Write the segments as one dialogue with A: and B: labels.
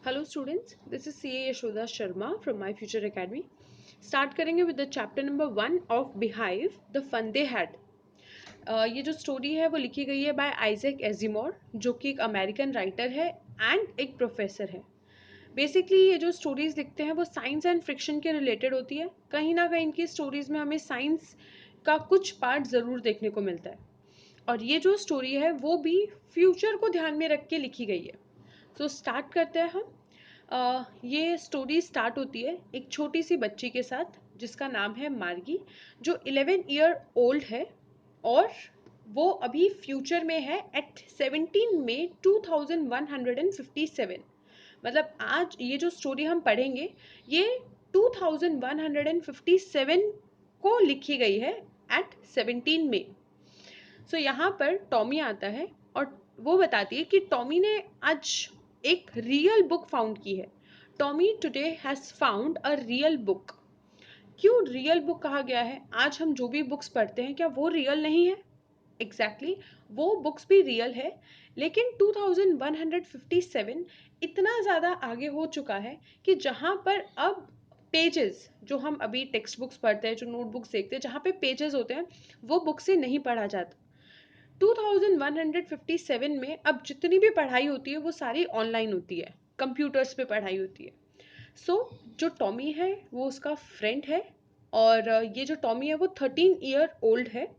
A: Hello students, this is C Yashoda Sharma from My Future Academy. Start करेंगे with the chapter number 1 of Beehive the fun they had. ये जो story है वो लिखी गई है बाय आइजैक एजिमोर, जो कि एक अमेरिकन राइटर है एंड एक प्रोफेसर है। बेसिकली ये जो स्टोरीज लिखते हैं वो साइंस एंड फ्रिक्शन के रिलेटेड होती है। कहीं ना कहीं इनकी स्टोरीज में हमें साइंस का कुछ पार्ट ज़रूर देखने को मिलता है, और ये जो स्टोरी है वो भी फ्यूचर को ध्यान में रख के लिखी गई है। तो स्टार्ट करते हैं हम। ये स्टोरी स्टार्ट होती है एक छोटी सी बच्ची के साथ जिसका नाम है मार्गी, जो 11 ईयर ओल्ड है, और वो अभी फ्यूचर में है एट 17 मई 2157। मतलब आज ये जो स्टोरी हम पढ़ेंगे ये 2157 को लिखी गई है एट 17 मई। सो यहाँ पर टॉमी आता है और वो बताती है कि टॉमी ने आज एक रियल बुक फाउंड की है। Tommy today has found a real book. क्यों रियल बुक कहा गया है? आज हम जो भी बुक्स पढ़ते हैं क्या वो रियल नहीं है? एग्जैक्टली वो बुक्स भी रियल है, लेकिन 2157 इतना ज़्यादा आगे हो चुका है कि जहाँ पर अब पेजेस, जो हम अभी टेक्स्ट बुक्स पढ़ते हैं, जो नोटबुक्स देखते हैं, जहाँ पे पेजेस होते हैं वो बुक से नहीं पढ़ा जाता। 2157 में अब जितनी भी पढ़ाई होती है वो सारी ऑनलाइन होती है, कंप्यूटर्स पे पढ़ाई होती है। जो टॉमी है वो उसका फ्रेंड है, और ये जो टॉमी है वो 13 ईयर ओल्ड है।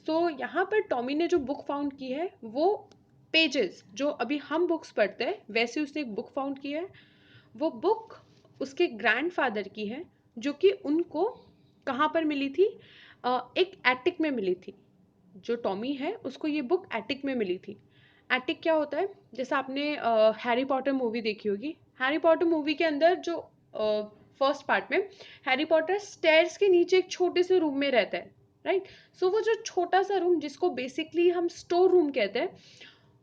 A: यहाँ पर टॉमी ने जो बुक फाउंड की है वो पेजेस, जो अभी हम बुक्स पढ़ते हैं वैसे उसने एक बुक फाउंड की है। वो बुक उसके ग्रैंडफादर की है, जो कि उनको कहाँ पर मिली थी? एक एटिक में मिली थी। जो टॉमी है उसको ये बुक एटिक में मिली थी। एटिक क्या होता है? जैसा आपने हैरी पॉटर मूवी देखी होगी। हैरी पॉटर मूवी के अंदर जो फर्स्ट पार्ट में हैरी पॉटर स्टेयर्स के नीचे एक छोटे से रूम में रहता है, राइट? वो जो छोटा सा रूम जिसको बेसिकली हम स्टोर रूम कहते हैं,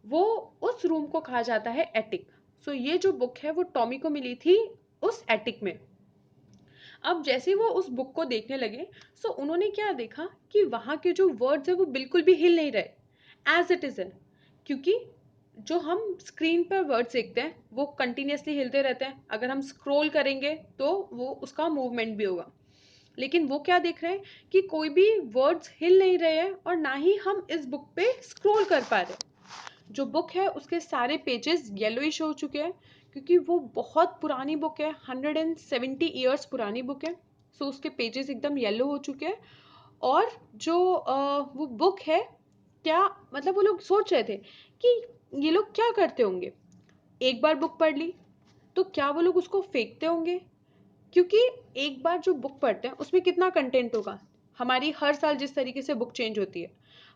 A: वो उस रूम को कहा जाता है एटिक। ये जो बुक है वो टॉमी को मिली थी उस एटिक में। अब जैसे वो उस बुक को देखने लगे, उन्होंने क्या देखा कि वहाँ के जो वर्ड्स है वो बिल्कुल भी हिल नहीं रहे, एज इट इज़ है। क्योंकि जो हम स्क्रीन पर वर्ड्स देखते हैं वो कंटिन्यूसली हिलते रहते हैं, अगर हम स्क्रॉल करेंगे तो वो उसका मूवमेंट भी होगा। लेकिन वो क्या देख रहे हैं कि कोई भी वर्ड्स हिल नहीं रहे हैं, और ना ही हम इस बुक पे स्क्रॉल कर पा रहे हैं। जो बुक है उसके सारे पेजेस येलोइश हो चुके हैं, क्योंकि वो बहुत पुरानी बुक है, 170 ईयर्स पुरानी बुक है। उसके पेजेस एकदम येलो हो चुके हैं। और जो वो बुक है, क्या मतलब वो लोग सोच रहे थे कि ये लोग क्या करते होंगे। एक बार बुक पढ़ ली तो क्या वो लोग उसको फेंकते होंगे? क्योंकि एक बार जो बुक पढ़ते हैं उसमें कितना कंटेंट होगा। हमारी हर साल जिस तरीके से बुक चेंज होती है,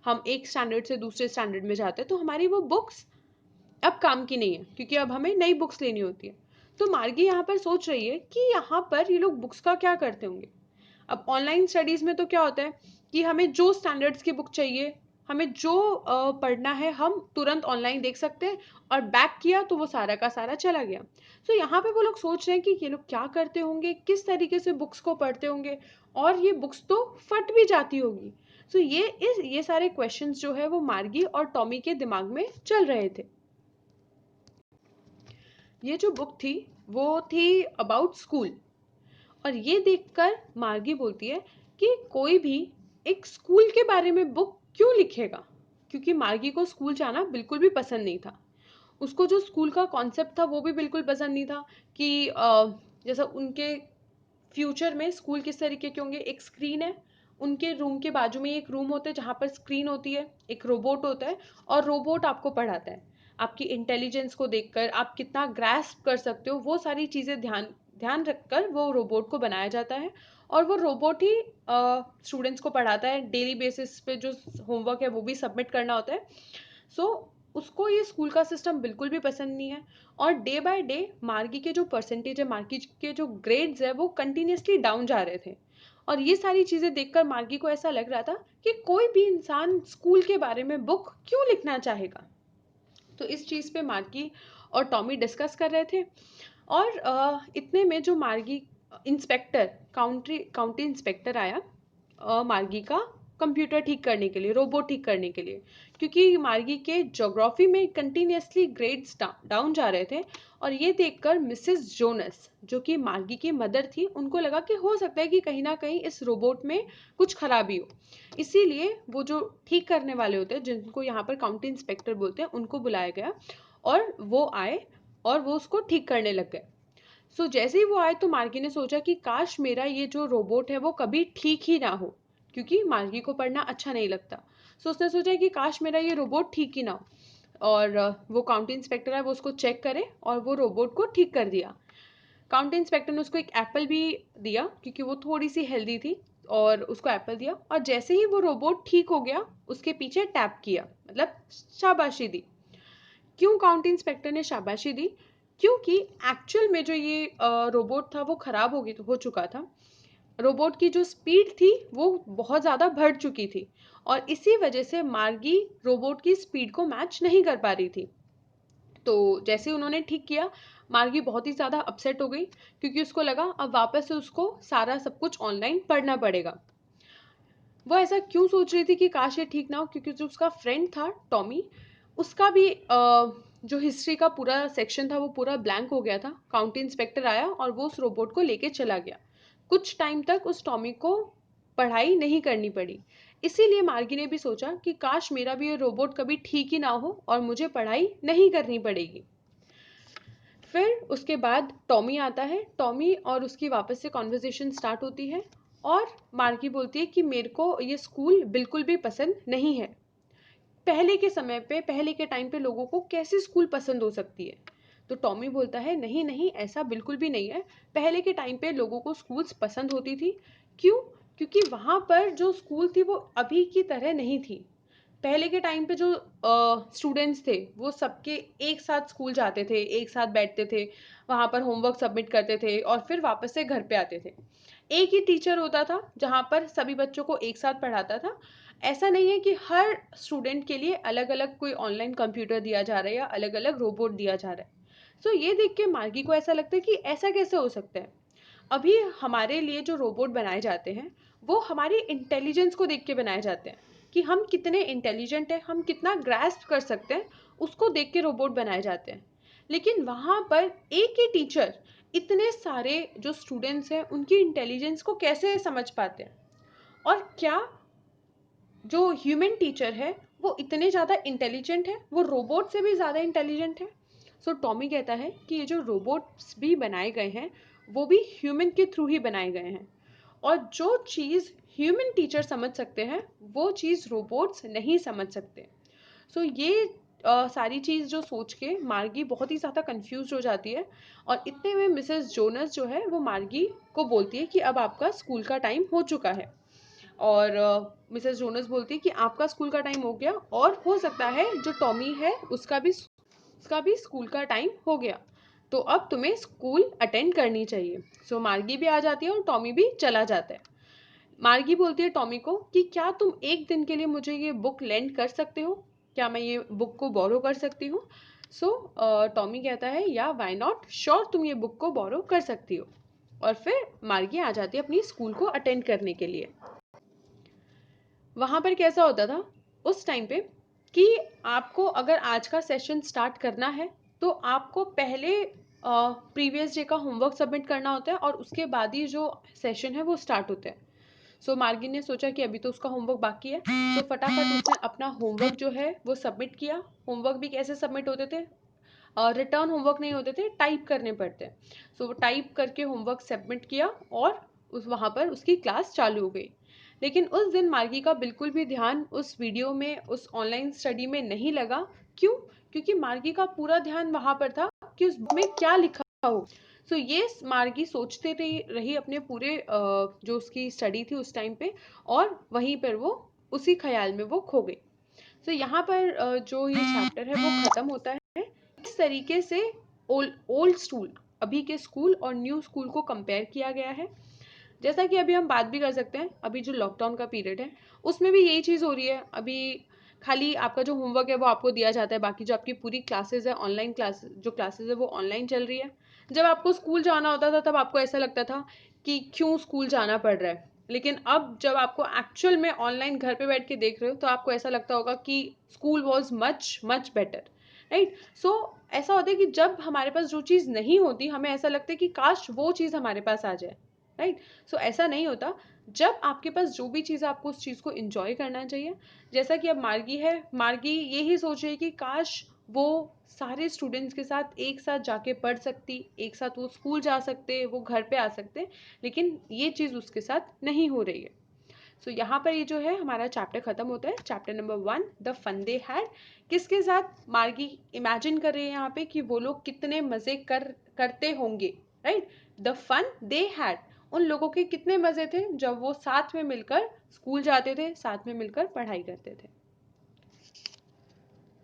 A: हम एक स्टैंडर्ड से दूसरे स्टैंडर्ड में जाते हैं, तो हमारी वो बुक्स अब काम की नहीं है, क्योंकि अब हमें नई बुक्स लेनी होती है। तो मार्गी यहाँ पर सोच रही है कि यहाँ पर ये लोग बुक्स का क्या करते होंगे। अब ऑनलाइन स्टडीज में तो क्या होता है कि हमें जो स्टैंडर्ड्स की बुक चाहिए, हमें जो पढ़ना है, हम तुरंत ऑनलाइन देख सकते हैं, और बैक किया तो वो सारा का सारा चला गया। यहाँ पे वो लोग सोच रहे हैं कि ये लोग क्या करते होंगे, किस तरीके से बुक्स को पढ़ते होंगे, और ये बुक्स तो फट भी जाती होगी। ये सारे क्वेश्चंस जो है वो मार्गी और टॉमी के दिमाग में चल रहे थे। ये जो बुक थी वो थी अबाउट स्कूल, और ये देखकर मार्गी बोलती है कि कोई भी एक स्कूल के बारे में बुक क्यों लिखेगा। क्योंकि मार्गी को स्कूल जाना बिल्कुल भी पसंद नहीं था। उसको जो स्कूल का कॉन्सेप्ट था वो भी बिल्कुल पसंद नहीं था कि जैसा उनके फ्यूचर में स्कूल किस तरीके के होंगे। एक स्क्रीन है, उनके रूम के बाजू में एक रूम होता है जहाँ पर स्क्रीन होती है, एक रोबोट होता है, और रोबोट आपको पढ़ाता है। आपकी इंटेलिजेंस को देखकर आप कितना ग्रास्प कर सकते हो, वो सारी चीज़ें ध्यान ध्यान रखकर वो रोबोट को बनाया जाता है, और वो रोबोट ही स्टूडेंट्स को पढ़ाता है। डेली बेसिस पे जो होमवर्क है वो भी सबमिट करना होता है। उसको ये स्कूल का सिस्टम बिल्कुल भी पसंद नहीं है। और डे बाय डे मार्गी के जो परसेंटेज है, मार्गी के जो ग्रेड्स है, वो कंटिन्यूसली डाउन जा रहे थे। और ये सारी चीज़ें देखकर मार्गी को ऐसा लग रहा था कि कोई भी इंसान स्कूल के बारे में बुक क्यों लिखना चाहेगा। तो इस चीज़ पे मार्गी और टॉमी डिस्कस कर रहे थे। और इतने में जो मार्गी इंस्पेक्टर, काउंटी इंस्पेक्टर आया मार्गी का कंप्यूटर ठीक करने के लिए, रोबोट ठीक करने के लिए, क्योंकि मार्गी के ज्योग्राफी में कंटिन्यूसली ग्रेड्स डाउन जा रहे थे। और ये देखकर मिसेस जोनस, जो कि मार्गी की मदर थी, उनको लगा कि हो सकता है कि कहीं ना कहीं इस रोबोट में कुछ खराबी हो। इसीलिए वो जो ठीक करने वाले होते हैं, जिनको यहाँ पर काउंटी इंस्पेक्टर बोलते हैं, उनको बुलाया गया और वो आए और वो उसको ठीक करने लग गए। सो जैसे ही वो आए तो मार्गी ने सोचा कि काश मेरा ये जो रोबोट है वो कभी ठीक ही ना हो, क्योंकि मार्गी को पढ़ना अच्छा नहीं लगता। सो उसने सोचा कि काश मेरा ये रोबोट ठीक ही ना हो। और वो काउंटी इंस्पेक्टर है, वो उसको चेक करे और वो रोबोट को ठीक कर दिया। काउंटी इंस्पेक्टर ने उसको एक एप्पल भी दिया, क्योंकि वो थोड़ी सी हेल्दी थी, और उसको एप्पल दिया। और जैसे ही वो रोबोट ठीक हो गया, उसके पीछे टैप किया, मतलब शाबाशी दी। क्यों काउंटी इंस्पेक्टर ने शाबाशी दी? क्योंकि एक्चुअल में जो ये रोबोट था वो खराब हो चुका था। रोबोट की जो स्पीड थी वो बहुत ज़्यादा बढ़ चुकी थी, और इसी वजह से मार्गी रोबोट की स्पीड को मैच नहीं कर पा रही थी। तो जैसे उन्होंने ठीक किया, मार्गी बहुत ही ज़्यादा अपसेट हो गई, क्योंकि उसको लगा अब वापस से उसको सारा सब कुछ ऑनलाइन पढ़ना पड़ेगा। वो ऐसा क्यों सोच रही थी कि काश ये ठीक ना हो? क्योंकि जो उसका फ्रेंड था टॉमी, उसका भी जो हिस्ट्री का पूरा सेक्शन था वो पूरा ब्लैंक हो गया था। काउंटी इंस्पेक्टर आया और वो उस रोबोट को लेके चला गया। कुछ टाइम तक उस टॉमी को पढ़ाई नहीं करनी पड़ी। इसीलिए मार्गी ने भी सोचा कि काश मेरा भी ये रोबोट कभी ठीक ही ना हो और मुझे पढ़ाई नहीं करनी पड़ेगी। फिर उसके बाद टॉमी आता है। टॉमी और उसकी वापस से कॉन्वर्जेशन स्टार्ट होती है, और मार्गी बोलती है कि मेरे को ये स्कूल बिल्कुल भी पसंद नहीं है। पहले के समय पे, पहले के टाइम पे लोगों को कैसे स्कूल पसंद हो सकती है? तो टॉमी बोलता है नहीं नहीं, ऐसा बिल्कुल भी नहीं है। पहले के टाइम पे लोगों को स्कूल्स पसंद होती थी। क्यों? क्योंकि वहाँ पर जो स्कूल थी वो अभी की तरह नहीं थी। पहले के टाइम पे जो स्टूडेंट्स थे वो सबके एक साथ स्कूल जाते थे, एक साथ बैठते थे, वहाँ पर होमवर्क सबमिट करते थे और फिर वापस से घर पे आते थे। एक ही टीचर होता था जहाँ पर सभी बच्चों को एक साथ पढ़ाता था। ऐसा नहीं है कि हर स्टूडेंट के लिए अलग अलग कोई ऑनलाइन कंप्यूटर दिया जा रहा है या अलग अलग रोबोट दिया जा रहा है। सो ये देख के मार्गी को ऐसा लगता है कि ऐसा कैसे हो सकता है? अभी हमारे लिए जो रोबोट बनाए जाते हैं वो हमारी इंटेलिजेंस को देख के बनाए जाते हैं, कि हम कितने इंटेलिजेंट हैं, हम कितना ग्रास्प कर सकते हैं, उसको देख के रोबोट बनाए जाते हैं। लेकिन वहाँ पर एक ही टीचर इतने सारे जो स्टूडेंट्स हैं उनकी इंटेलिजेंस को कैसे समझ पाते हैं? और क्या जो ह्यूमन टीचर है वो इतने ज़्यादा इंटेलिजेंट है, वो रोबोट से भी ज़्यादा इंटेलिजेंट है? सो टॉमी कहता है कि ये जो रोबोट्स भी बनाए गए हैं वो भी ह्यूमन के थ्रू ही बनाए गए हैं, और जो चीज़ ह्यूमन टीचर समझ सकते हैं वो चीज़ रोबोट्स नहीं समझ सकते। सो ये सारी चीज़ जो सोच के मार्गी बहुत ही ज़्यादा कंफ्यूज हो जाती है, और इतने में मिसेस जोनस जो है वो मार्गी को बोलती है कि अब आपका स्कूल का टाइम हो चुका है। और मिसेस जोनस बोलती है कि आपका स्कूल का टाइम हो गया, और हो सकता है जो टॉमी है उसका भी स्कूल का टाइम हो गया, तो अब तुम्हें स्कूल अटेंड करनी चाहिए। सो मार्गी भी आ जाती है और टॉमी भी चला जाता है। मार्गी बोलती है टॉमी को कि क्या तुम एक दिन के लिए मुझे ये बुक लेंड कर सकते हो? क्या मैं ये बुक को बोरो कर सकती हूँ? सो टॉमी कहता है या व्हाई नॉट, श्योर तुम ये बुक को बोरो कर सकती हो। और फिर मार्गी आ जाती है अपनी स्कूल को अटेंड करने के लिए। वहाँ पर कैसा होता था उस टाइम पे कि आपको अगर आज का सेशन स्टार्ट करना है तो आपको पहले प्रीवियस डे का होमवर्क सबमिट करना होता है, और उसके बाद ही जो सेशन है वो स्टार्ट होता है। सो मार्गी ने सोचा कि अभी तो उसका होमवर्क बाकी है, तो फटाफट उसने अपना होमवर्क जो है वो सबमिट किया। होमवर्क भी कैसे सबमिट होते थे? रिटर्न होमवर्क नहीं होते थे, टाइप करने पड़ते। सो वो टाइप करके होमवर्क सबमिट किया, और उस वहाँ पर उसकी क्लास चालू हो गई। लेकिन उस दिन मार्गी का बिल्कुल भी ध्यान उस वीडियो में, उस ऑनलाइन स्टडी में नहीं लगा। क्यों? क्योंकि मार्गी का पूरा ध्यान वहाँ पर था कि उस बुक में क्या लिखा हो। सो ये मार्गी सोचते रही अपने पूरे जो उसकी स्टडी थी उस टाइम पे, और वहीं पर वो उसी ख्याल में वो खो गई। तो यहाँ पर जो ये चैप्टर है वो खत्म होता है। इस तरीके से ओल्ड स्कूल, अभी के स्कूल और न्यू स्कूल को कंपेयर किया गया है। जैसा कि अभी हम बात भी कर सकते हैं, अभी जो लॉकडाउन का पीरियड है उसमें भी यही चीज़ हो रही है। अभी खाली आपका जो होमवर्क है वो आपको दिया जाता है, बाकी जो आपकी पूरी क्लासेस है, ऑनलाइन क्लासेस है वो ऑनलाइन चल रही है। जब आपको स्कूल जाना होता था तब आपको ऐसा लगता था कि क्यों स्कूल जाना पड़ रहा है, लेकिन अब जब आपको एक्चुअल में ऑनलाइन घर पे बैठ के देख रहे हो तो आपको ऐसा लगता होगा कि school was much much better, right? So ऐसा होता है कि जब हमारे पास जो चीज़ नहीं होती हमें ऐसा लगता है कि काश वो चीज़ हमारे पास आ जाए, राइट? सो ऐसा नहीं होता। जब आपके पास जो भी चीज़, आपको उस चीज़ को इंजॉय करना चाहिए। जैसा कि अब मार्गी है, मार्गी यही सोच रही है कि काश वो सारे स्टूडेंट्स के साथ एक साथ जाके पढ़ सकती, एक साथ वो स्कूल जा सकते, वो घर पे आ सकते, लेकिन ये चीज़ उसके साथ नहीं हो रही है। सो यहाँ पर ये जो है हमारा चैप्टर खत्म होता है, chapter number 1 the fun they had. किसके साथ? मार्गी इमेजिन कर रही है यहाँ पे कि वो लोग कितने मजे करते होंगे, right? The fun they had, उन लोगों के कितने मजे थे जब वो साथ में मिलकर स्कूल जाते थे, साथ में मिलकर पढ़ाई करते थे।